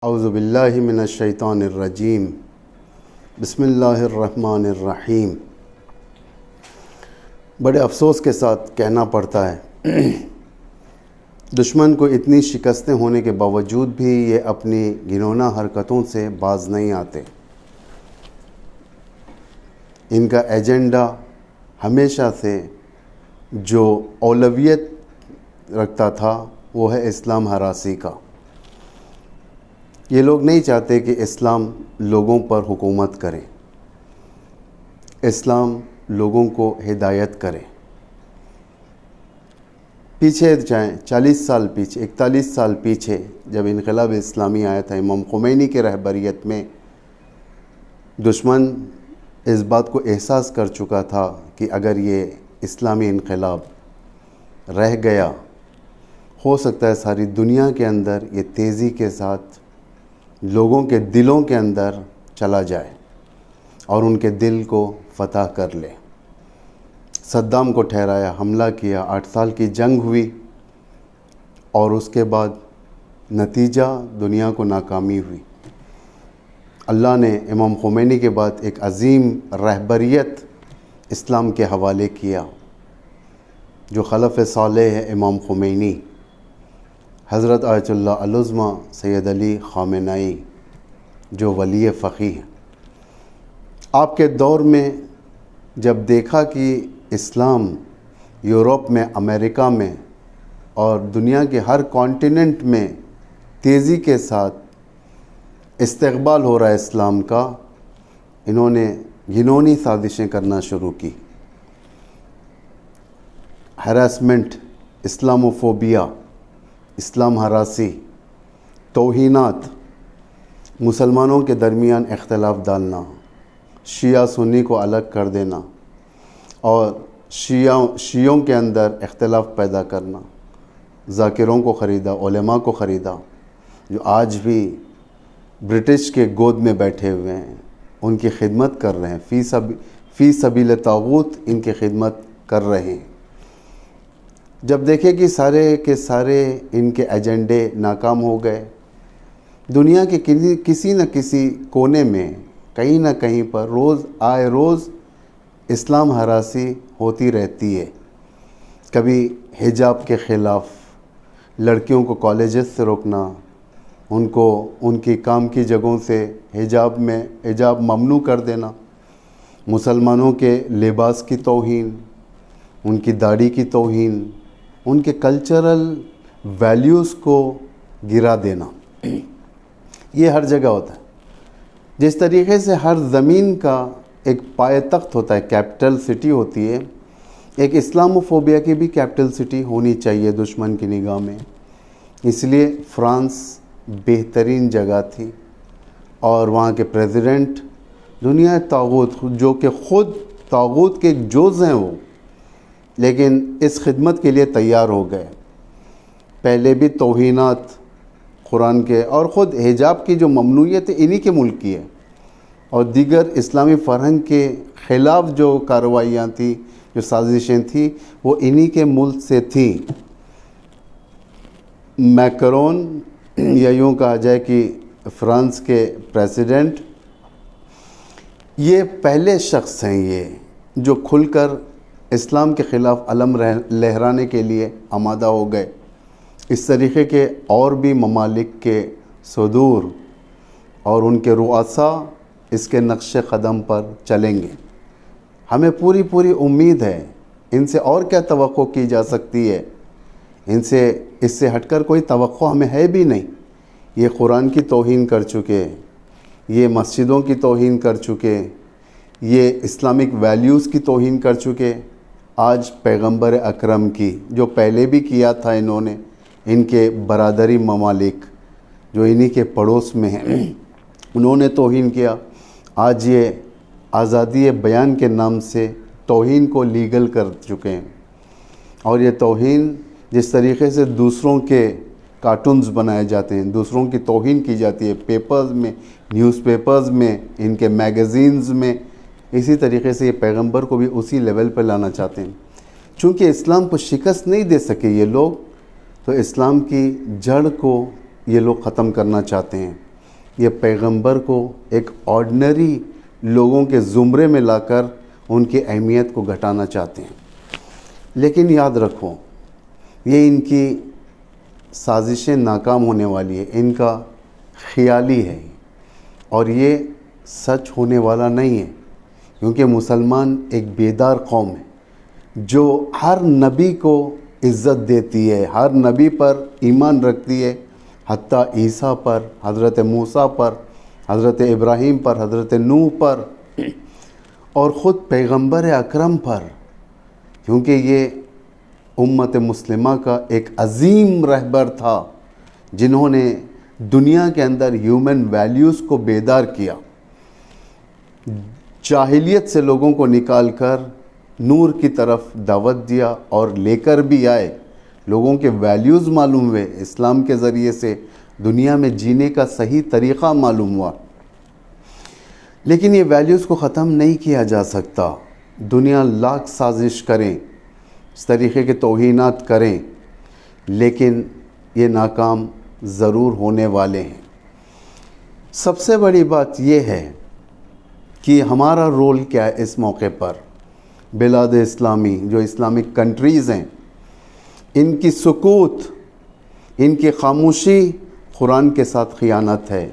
اعوذ باللہ من الشیطان الرجیم بسم اللہ الرحمن الرحیم۔ بڑے افسوس کے ساتھ کہنا پڑتا ہے دشمن کو اتنی شکستیں ہونے کے باوجود بھی یہ اپنی گھناؤنہ حرکتوں سے باز نہیں آتے۔ ان کا ایجنڈا ہمیشہ سے جو اولویت رکھتا تھا وہ ہے اسلام ہراسی کا۔ یہ لوگ نہیں چاہتے کہ اسلام لوگوں پر حکومت کرے، اسلام لوگوں کو ہدایت کرے۔ پیچھے جائیں 40 سال پیچھے، 41 سال پیچھے جب انقلاب اسلامی آیا تھا امام خمینی کے رہبریت میں، دشمن اس بات کو احساس کر چکا تھا کہ اگر یہ اسلامی انقلاب رہ گیا ہو سکتا ہے ساری دنیا کے اندر یہ تیزی کے ساتھ لوگوں کے دلوں کے اندر چلا جائے اور ان کے دل کو فتح کر لے۔ صدام کو ٹھہرایا، حملہ کیا، 8 سال کی جنگ ہوئی اور اس کے بعد نتیجہ دنیا کو ناکامی ہوئی۔ اللہ نے امام خمینی کے بعد ایک عظیم رہبریت اسلام کے حوالے کیا جو خلف صالح ہے امام خمینی، حضرت آیت اللہ العظمی سید علی خامنئی جو ولی فقیہ ہیں۔ آپ کے دور میں جب دیکھا کہ اسلام یورپ میں، امریکہ میں اور دنیا کے ہر کانٹیننٹ میں تیزی کے ساتھ استقبال ہو رہا ہے اسلام کا، انہوں نے گھناؤنی سازشیں کرنا شروع کی۔ ہراسمنٹ، اسلاموفوبیا، اسلام ہراسی، توہینات، مسلمانوں کے درمیان اختلاف ڈالنا، شیعہ سنی کو الگ کر دینا اور شیعوں کے اندر اختلاف پیدا کرنا، ذاکروں کو خریدا، علماء کو خریدا جو آج بھی برٹش کے گود میں بیٹھے ہوئے ہیں، ان کی خدمت کر رہے ہیں، فی سبیل طاغوت ان کی خدمت کر رہے ہیں۔ جب دیکھے کہ سارے کے سارے ان کے ایجنڈے ناکام ہو گئے، دنیا کے کسی نہ کسی کونے میں کہیں نہ کہیں پر روز اسلام ہراسی ہوتی رہتی ہے۔ کبھی حجاب کے خلاف، لڑکیوں کو کالجز سے روکنا، ان کو ان کی کام کی جگہوں سے حجاب ممنوع کر دینا، مسلمانوں کے لباس کی توہین، ان کی داڑھی کی توہین، ان کے کلچرل ویلیوز کو گرا دینا، یہ ہر جگہ ہوتا ہے۔ جس طریقے سے ہر زمین کا ایک پائے تخت ہوتا ہے، کیپٹل سٹی ہوتی ہے، ایک اسلاموفوبیا کی بھی کیپٹل سٹی ہونی چاہیے دشمن کی نگاہ میں۔ اس لیے فرانس بہترین جگہ تھی اور وہاں کے پریزیڈنٹ دنیا طاغوت، جو کہ خود طاغوت کے ایک جز ہیں وہ، لیکن اس خدمت کے لیے تیار ہو گئے۔ پہلے بھی توہینات قرآن کے اور خود حجاب کی جو ممنوعیت ہے انہی کے ملک کی ہے، اور دیگر اسلامی فرہنگ کے خلاف جو کارروائیاں تھیں، جو سازشیں تھیں، وہ انہی کے ملک سے تھیں۔ میکرون، یا یوں کہا جائے کہ فرانس کے پریزیڈنٹ، یہ پہلے شخص ہیں یہ جو کھل کر اسلام کے خلاف علم لہرانے کے لیے آمادہ ہو گئے۔ اس طریقے کے اور بھی ممالک کے صدور اور ان کے رؤساء اس کے نقش قدم پر چلیں گے۔ ہمیں پوری امید ہے، ان سے اور کیا توقع کی جا سکتی ہے؟ اس سے ہٹ کر کوئی توقع ہمیں ہے بھی نہیں۔ یہ قرآن کی توہین کر چکے، یہ مسجدوں کی توہین کر چکے، یہ اسلامک ویلیوز کی توہین کر چکے۔ آج پیغمبر اکرم کی، جو پہلے بھی کیا تھا انہوں نے، ان کے برادری ممالک جو انہی کے پڑوس میں ہیں، انہوں نے توہین کیا۔ آج یہ آزادی بیان کے نام سے توہین کو لیگل کر چکے ہیں، اور یہ توہین جس طریقے سے دوسروں کے کارٹونز بنائے جاتے ہیں، دوسروں کی توہین کی جاتی ہے پیپرز میں، نیوز پیپرز میں، ان کے میگزینز میں، اسی طریقے سے یہ پیغمبر کو بھی اسی لیول پہ لانا چاہتے ہیں۔ چونکہ اسلام کو شکست نہیں دے سکے یہ لوگ، تو اسلام کی جڑ کو یہ لوگ ختم کرنا چاہتے ہیں۔ یہ پیغمبر کو ایک آرڈنری لوگوں کے زمرے میں لا کر ان کی اہمیت کو گھٹانا چاہتے ہیں. لیکن یاد رکھو یہ ان کی سازشیں ناکام ہونے والی ہے، ان کا خیالی ہے اور یہ سچ ہونے والا نہیں ہے، کیونکہ مسلمان ایک بیدار قوم ہے جو ہر نبی کو عزت دیتی ہے، ہر نبی پر ایمان رکھتی ہے، حتیٰ عیسیٰ پر، حضرت موسیٰ پر، حضرت ابراہیم پر، حضرت نوح پر اور خود پیغمبر اکرم پر، کیونکہ یہ امت مسلمہ کا ایک عظیم رہبر تھا جنہوں نے دنیا کے اندر ہیومن ویلیوز کو بیدار کیا، جاہلیت سے لوگوں کو نکال کر نور کی طرف دعوت دیا اور لے کر بھی آئے. لوگوں کے ویلیوز معلوم ہوئے، اسلام کے ذریعے سے دنیا میں جینے کا صحیح طریقہ معلوم ہوا. لیکن یہ ویلیوز کو ختم نہیں کیا جا سکتا. دنیا لاکھ سازش کریں، اس طریقے کے توہینات کریں، لیکن یہ ناکام ضرور ہونے والے ہیں. سب سے بڑی بات یہ ہے کہ ہمارا رول کیا ہے اس موقع پر. بلاد اسلامی جو اسلامک کنٹریز ہیں، ان کی سکوت، ان کی خاموشی قرآن کے ساتھ خیانت ہے،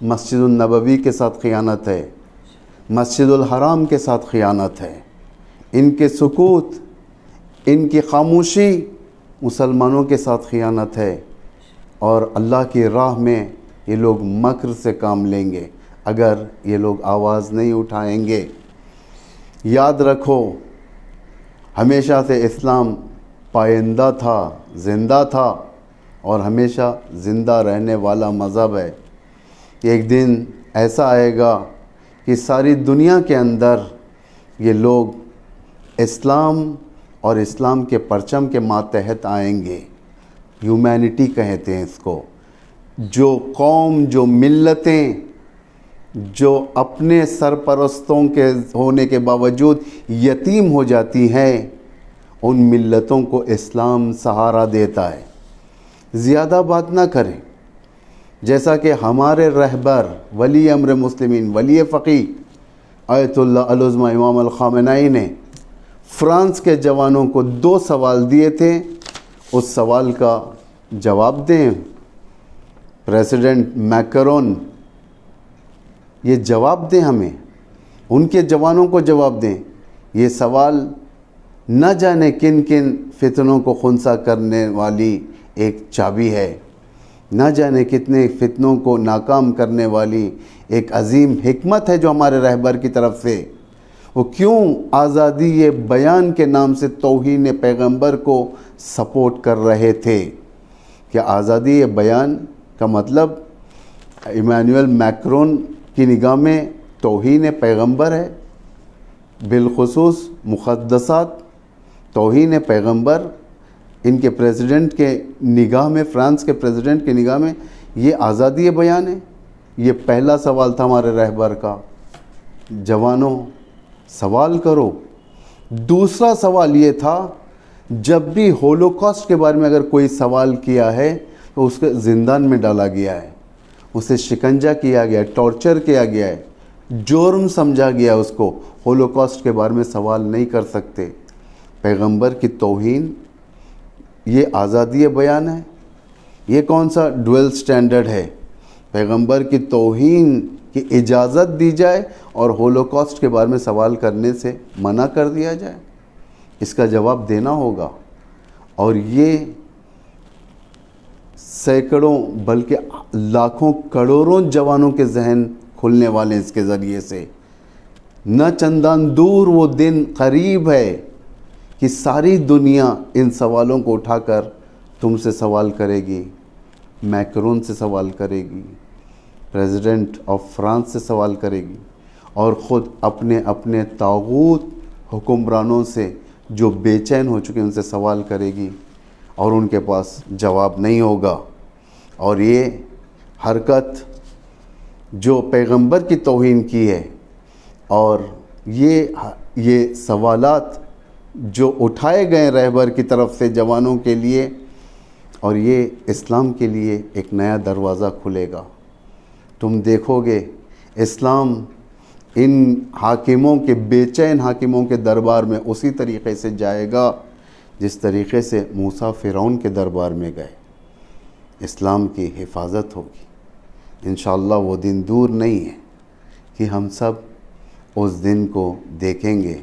مسجد النبوی کے ساتھ خیانت ہے، مسجد الحرام کے ساتھ خیانت ہے. ان کے سکوت، ان کی خاموشی مسلمانوں کے ساتھ خیانت ہے، اور اللہ کی راہ میں یہ لوگ مکر سے کام لیں گے اگر یہ لوگ آواز نہیں اٹھائیں گے. یاد رکھو ہمیشہ سے اسلام پائندہ تھا، زندہ تھا اور ہمیشہ زندہ رہنے والا مذہب ہے. ایک دن ایسا آئے گا کہ ساری دنیا کے اندر یہ لوگ اسلام اور اسلام کے پرچم کے ماتحت آئیں گے. ہیومینٹی کہتے ہیں اس کو. جو قوم، جو ملتیں جو اپنے سرپرستوں کے ہونے کے باوجود یتیم ہو جاتی ہیں، ان ملتوں کو اسلام سہارا دیتا ہے. زیادہ بات نہ کریں. جیسا کہ ہمارے رہبر ولی امر مسلمین، ولی فقیہ آیت اللہ العظمہ امام الخامنئی نے فرانس کے جوانوں کو 2 سوال دیے تھے. اس سوال کا جواب دیں. پریزیڈنٹ میکرون یہ جواب دیں، ہمیں ان کے جوانوں کو جواب دیں. یہ سوال نہ جانے کن کن فتنوں کو خنثی کرنے والی ایک چابی ہے، نہ جانے کتنے فتنوں کو ناکام کرنے والی ایک عظیم حکمت ہے جو ہمارے رہبر کی طرف سے. وہ کیوں آزادی بیان کے نام سے توہین پیغمبر کو سپورٹ کر رہے تھے؟ کیا آزادی بیان کا مطلب ایمانوئل میکرون کی نگاہ میں توہین پیغمبر ہے؟ بالخصوص مقدسات، توہین پیغمبر ان کے پریزیڈنٹ کے نگاہ میں، فرانس کے پریزیڈنٹ کے نگاہ میں یہ آزادی بیان ہے؟ یہ پہلا سوال تھا ہمارے رہبر کا. جوانوں سوال کرو. دوسرا سوال یہ تھا، جب بھی ہولوکاسٹ کے بارے میں اگر کوئی سوال کیا ہے تو اس کے زندان میں ڈالا گیا ہے، اسے شکنجہ کیا گیا ہے، ٹارچر کیا گیا ہے، جرم سمجھا گیا اس کو. ہولوکاسٹ کے بارے میں سوال نہیں کر سکتے. پیغمبر کی توہین یہ آزادی بیان ہے؟ یہ کون سا ڈویل سٹینڈرڈ ہے؟ پیغمبر کی توہین کی اجازت دی جائے اور ہولوکاسٹ کے بارے میں سوال کرنے سے منع کر دیا جائے؟ اس کا جواب دینا ہوگا. اور یہ سینکڑوں بلکہ لاکھوں کروڑوں جوانوں کے ذہن کھلنے والے ہیں اس کے ذریعے سے. نہ چندان دور وہ دن قریب ہے کہ ساری دنیا ان سوالوں کو اٹھا کر تم سے سوال کرے گی، میکرون سے سوال کرے گی، پریزیڈنٹ آف فرانس سے سوال کرے گی، اور خود اپنے اپنے طاغوت حکمرانوں سے جو بے چین ہو چکے ان سے سوال کرے گی، اور ان کے پاس جواب نہیں ہوگا. اور یہ حرکت جو پیغمبر کی توہین کی ہے، اور یہ سوالات جو اٹھائے گئے رہبر کی طرف سے جوانوں کے لیے، اور یہ اسلام کے لیے ایک نیا دروازہ کھلے گا. تم دیکھو گے اسلام ان حاکموں کے، بے چین حاکموں کے دربار میں اسی طریقے سے جائے گا جس طریقے سے موسیٰ فرعون کے دربار میں گئے. اسلام کی حفاظت ہوگی انشاءاللہ. وہ دن دور نہیں ہے کہ ہم سب اس دن کو دیکھیں گے.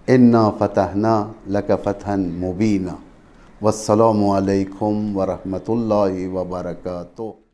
اِنَّا فَتَحْنَا لَكَ فَتْحًا مُبِينًا. والسلام علیکم ورحمۃ اللہ وبرکاتہ.